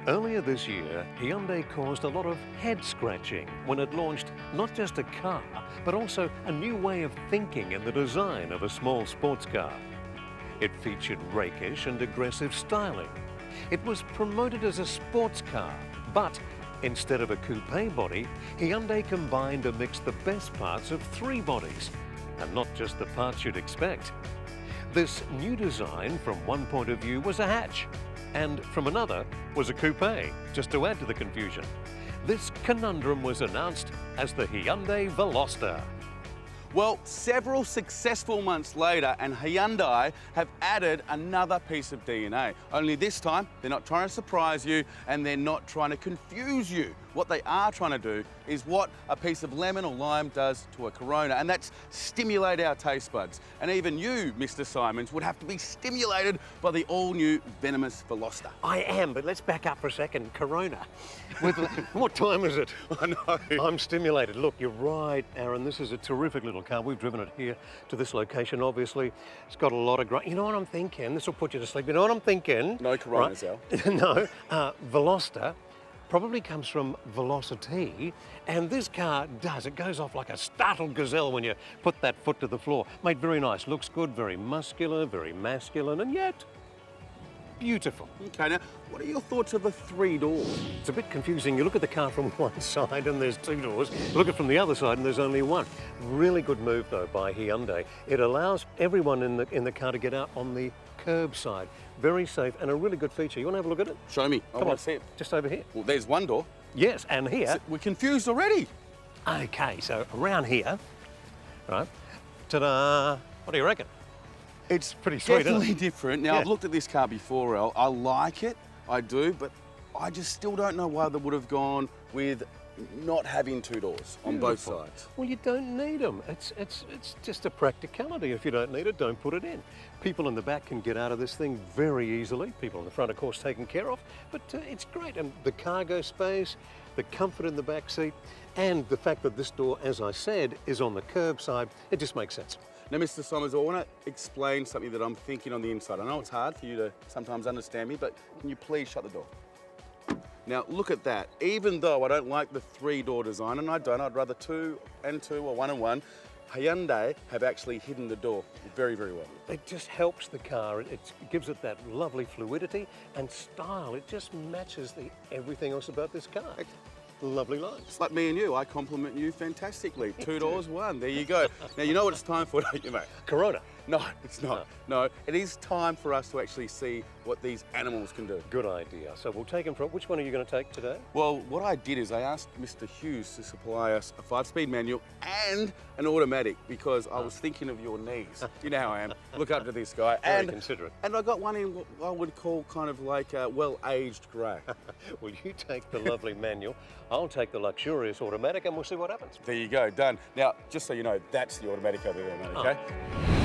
Earlier this year, Hyundai caused a lot of head scratching when it launched not just a car, but also a new way of thinking in the design of a small sports car. It featured rakish and aggressive styling. It was promoted as a sports car, but instead of a coupe body, Hyundai combined and mixed the best parts of three bodies, and not just the parts you'd expect. This new design, from one point of view, was a hatch, and from another was a coupe, just to add to the confusion. This conundrum was announced as the Hyundai Veloster. Well, several successful months later, and Hyundai have added another piece of DNA. Only this time, they're not trying to surprise you and they're not trying to confuse you. What they are trying to do is what a piece of lemon or lime does to a Corona, and that's stimulate our taste buds. And even you, Mr. Symons, would have to be stimulated by the all-new venomous Veloster. I am, but let's back up for a second. Corona. What time is it? I know. I'm stimulated. Look, you're right, Aaron. This is a terrific little car. We've driven it here to this location, obviously. It's got a lot of great... You know what I'm thinking? This will put you to sleep. You know what I'm thinking? No Coronas, Al. No. Veloster probably comes from velocity, and this car does. It goes off like a startled gazelle when you put that foot to the floor. Made very nice. Looks good, very muscular, very masculine, and yet beautiful. Okay, now, what are your thoughts of the three doors? It's a bit confusing. You look at the car from one side and there's two doors. You look at it from the other side and there's only one. Really good move, though, by Hyundai. It allows everyone in the car to get out on the curb side. Very safe and a really good feature. You want to have a look at it? Show me. I Come want on, to see it. just over here. Well, there's one door. Yes, and here. So we're confused already. Okay, so around here, right? Ta-da! What do you reckon? It's pretty sweet, Definitely isn't it? different. Now, Yeah. I've looked at this car before, Al. I like it, I do, but I just still don't know why they would have gone with not having two doors on both Beautiful. sides. Well, you don't need them. It's just a practicality. If you don't need it, don't put it in. People in the back can get out of this thing very easily. People in the front, of course, taken care of. But it's great. And the cargo space, the comfort in the back seat, and the fact that this door, as I said, is on the curb side, it just makes sense. Now, Mr. Symons, I want to explain something that I'm thinking on the inside. I know it's hard for you to sometimes understand me, but can you please shut the door? Now, look at that. Even though I don't like the three-door design, and I don't, I'd rather two and two or one and one, Hyundai have actually hidden the door very, very well. It just helps the car. It gives it that lovely fluidity and style. It just matches everything else about this car. Lovely lines. It's like me and you. I compliment you fantastically. Two doors, one. There you go. Now, you know what it's time for, don't you, mate? Corona. No, it's not. No, it is time for us to actually see what these animals can do. Good idea. So we'll take them from... Which one are you going to take today? Well, what I did is I asked Mr. Hughes to supply us a 5-speed manual and an automatic because I was thinking of your knees. You know how I am. Look up to this guy. Very considerate. And I got one in what I would call kind of like a well-aged grey. Well, you take the lovely manual, I'll take the luxurious automatic, and we'll see what happens. There you go, done. Now, just so you know, that's the automatic over there, mate, okay?